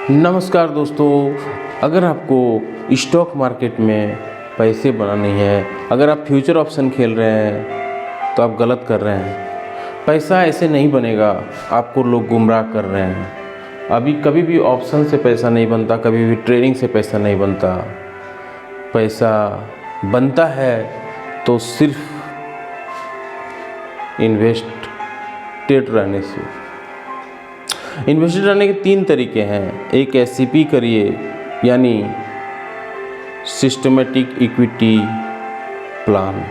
नमस्कार दोस्तों, अगर आपको स्टॉक मार्केट में पैसे बनाने हैं, अगर आप फ्यूचर ऑप्शन खेल रहे हैं तो आप गलत कर रहे हैं। पैसा ऐसे नहीं बनेगा, आपको लोग गुमराह कर रहे हैं। अभी कभी भी ऑप्शन से पैसा नहीं बनता, कभी भी ट्रेडिंग से पैसा नहीं बनता। पैसा बनता है तो सिर्फ इन्वेस्टेड रहने से। इन्वेस्टेड रहने के 3 तरीके हैं। एक एसआईपी करिए, यानी सिस्टमेटिक इक्विटी प्लान।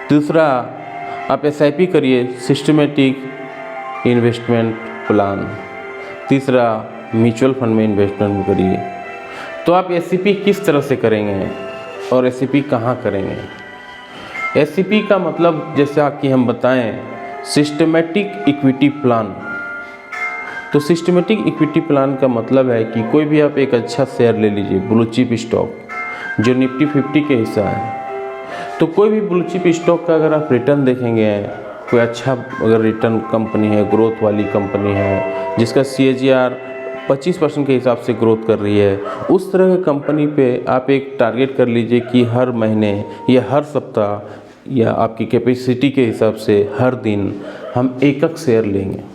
दूसरा, आप एसआईपी करिए, सिस्टमेटिक इन्वेस्टमेंट प्लान। तीसरा, म्यूचुअल फंड में इन्वेस्टमेंट करिए। तो आप एसआईपी किस तरह से करेंगे और एसआईपी कहाँ करेंगे? एसआईपी का मतलब जैसे आपकी हम बताएं, सिस्टमेटिक इक्विटी प्लान। तो सिस्टमेटिक इक्विटी प्लान का मतलब है कि कोई भी आप एक अच्छा शेयर ले लीजिए, ब्लू चिप स्टॉक जो निफ्टी 50 के हिस्सा है। तो कोई भी ब्लू चिप स्टॉक का अगर आप रिटर्न देखेंगे, कोई अच्छा अगर रिटर्न कंपनी है, ग्रोथ वाली कंपनी है जिसका CAGR 25% के हिसाब से ग्रोथ कर रही है, उस तरह की कंपनी पे आप एक टारगेट कर लीजिए कि हर महीने या हर सप्ताह या आपकी कैपेसिटी के हिसाब से हर दिन हम एक शेयर लेंगे।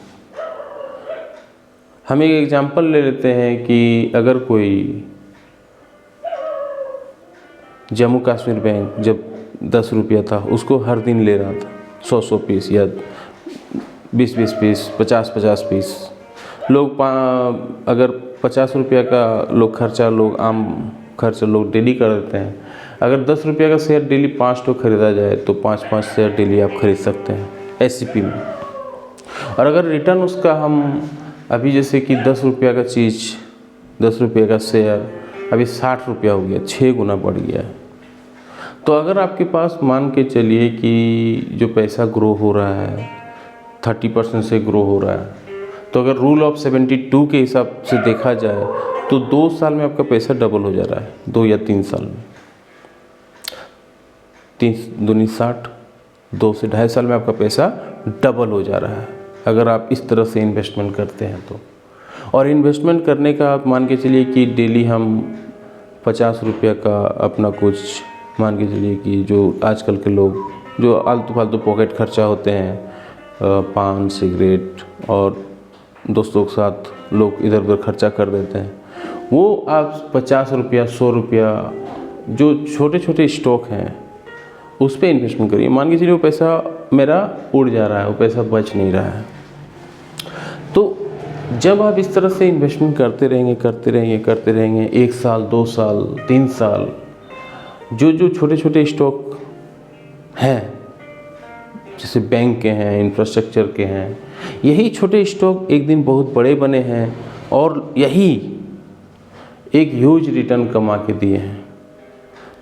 हम एक एग्जांपल ले लेते हैं कि अगर कोई जम्मू कश्मीर बैंक जब 10 रुपया था, उसको हर दिन ले रहा था 100 पीस या 20 पीस, 50 पीस। लोग अगर 50 रुपया का लोग खर्चा, लोग आम खर्चा लोग डेली कर देते हैं। अगर 10 रुपया का शेयर डेली 5 तो खरीदा जाए तो 5 शेयर डेली आप खरीद सकते हैं एसआईपी में। और अगर रिटर्न उसका हम अभी जैसे कि 10 रुपया का चीज़, 10 रुपये का शेयर अभी 60 रुपया हो गया, 6 गुना बढ़ गया है। तो अगर आपके पास मान के चलिए कि जो पैसा ग्रो हो रहा है 30% से ग्रो हो रहा है, तो अगर रूल ऑफ 72 के हिसाब से देखा जाए तो 2 साल में आपका पैसा डबल हो जा रहा है, 2 या 3 साल में। 3 दूनी 60, 2 से 2.5 साल में आपका पैसा डबल हो जा रहा है अगर आप इस तरह से इन्वेस्टमेंट करते हैं तो। और इन्वेस्टमेंट करने का आप मान के चलिए कि डेली हम 50 रुपया का अपना कुछ मान के चलिए कि जो आजकल के लोग जो आलतू फालतू पॉकेट खर्चा होते हैं, पान, सिगरेट और दोस्तों के साथ लोग इधर उधर खर्चा कर देते हैं, वो आप 50 रुपया, 100 रुपया जो छोटे छोटे स्टॉक हैं उस पर इन्वेस्टमेंट करिए। मान के चलिए वो पैसा मेरा उड़ जा रहा है, वो पैसा बच नहीं रहा है। तो जब आप इस तरह से इन्वेस्टमेंट करते रहेंगे 1 साल, 2 साल, 3 साल, जो छोटे छोटे स्टॉक हैं जैसे बैंक के हैं, इंफ्रास्ट्रक्चर के हैं, यही छोटे स्टॉक एक दिन बहुत बड़े बने हैं और यही एक ह्यूज रिटर्न कमा के दिए हैं।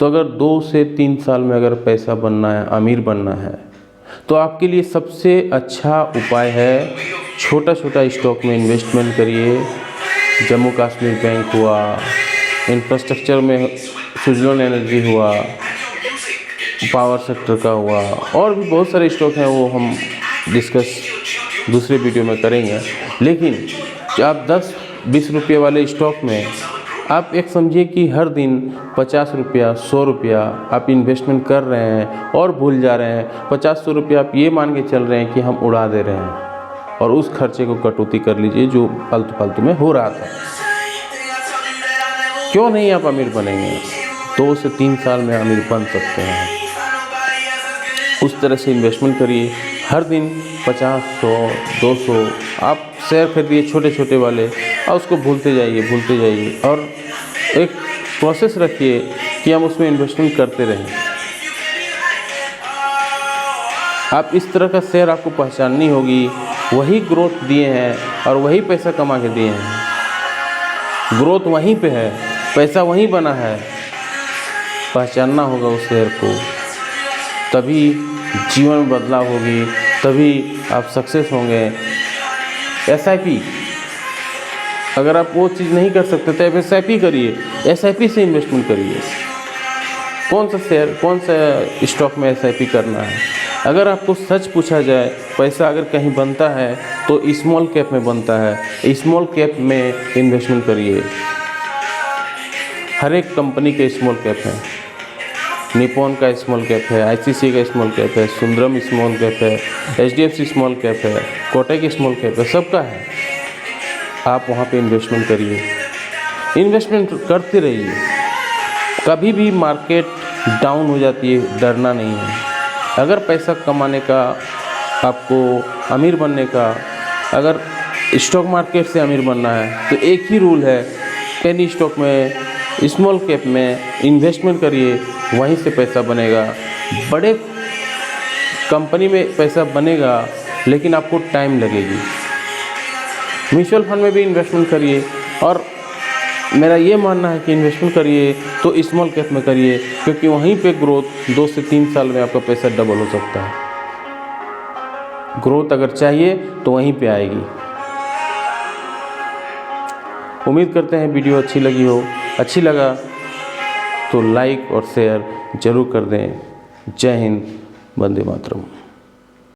तो अगर 2 से 3 साल में अगर पैसा बनना है, अमीर बनना है, तो आपके लिए सबसे अच्छा उपाय है छोटा छोटा स्टॉक में इन्वेस्टमेंट करिए। जम्मू कश्मीर बैंक हुआ, इंफ्रास्ट्रक्चर में सुजलोन एनर्जी हुआ, पावर सेक्टर का हुआ, और भी बहुत सारे स्टॉक हैं, वो हम डिस्कस दूसरे वीडियो में करेंगे। लेकिन आप 10-20 रुपये वाले स्टॉक में आप एक समझिए कि हर दिन 50 रुपया, 100 रुपया आप इन्वेस्टमेंट कर रहे हैं और भूल जा रहे हैं। 50-100 रुपया आप ये मान के चल रहे हैं कि हम उड़ा दे रहे हैं, और उस खर्चे को कटौती कर लीजिए जो फालतू में हो रहा था। क्यों नहीं आप अमीर बनेंगे? 2 से 3 साल में अमीर बन सकते हैं। उस तरह से इन्वेस्टमेंट करिए। हर दिन 50, 100, 200 आप शेयर खरीदिए छोटे छोटे वाले, और उसको भूलते जाइए और एक प्रोसेस रखिए कि हम उसमें इन्वेस्टमेंट करते रहें। आप इस तरह का शेयर आपको पहचाननी होगी, वही ग्रोथ दिए हैं और वही पैसा कमा के दिए हैं। ग्रोथ वहीं पे है, पैसा वहीं बना है। पहचानना होगा उस शेयर को, तभी जीवन में बदलाव होगी, तभी आप सक्सेस होंगे। एसआईपी, अगर आप वो चीज़ नहीं कर सकते तो आप एसआईपी करिए, एसआईपी से इन्वेस्टमेंट करिए। कौन सा शेयर, कौन सा स्टॉक में एसआईपी करना है? अगर आपको सच पूछा जाए, पैसा अगर कहीं बनता है तो स्मॉल कैप में बनता है। स्मॉल कैप में इन्वेस्टमेंट करिए। हर एक कंपनी के स्मॉल कैप हैं। निपॉन का स्मॉल कैप है, आईसीसी का स्मॉल कैप है, सुंदरम स्मॉल कैप है, एचडीएफसी स्मॉल कैप है, कोटक स्मॉल कैप है, सबका है। आप वहाँ पे इन्वेस्टमेंट करिए, इन्वेस्टमेंट करते रहिए। कभी भी मार्केट डाउन हो जाती है, डरना नहीं है। अगर पैसा कमाने का, आपको अमीर बनने का, अगर स्टॉक मार्केट से अमीर बनना है तो एक ही रूल है, पेनी स्टॉक में, स्मॉल कैप में इन्वेस्टमेंट करिए, वहीं से पैसा बनेगा। बड़े कंपनी में पैसा बनेगा लेकिन आपको टाइम लगेगी। म्यूचुअल फंड में भी इन्वेस्टमेंट करिए, और मेरा ये मानना है कि इन्वेस्टमेंट करिए तो स्मॉल कैप में करिए, क्योंकि वहीं पे ग्रोथ 2 से 3 साल में आपका पैसा डबल हो सकता है। ग्रोथ अगर चाहिए तो वहीं पे आएगी। उम्मीद करते हैं वीडियो अच्छी लगी हो। अच्छी लगा तो लाइक और शेयर ज़रूर कर दें। जय हिंद, वंदे मातरम।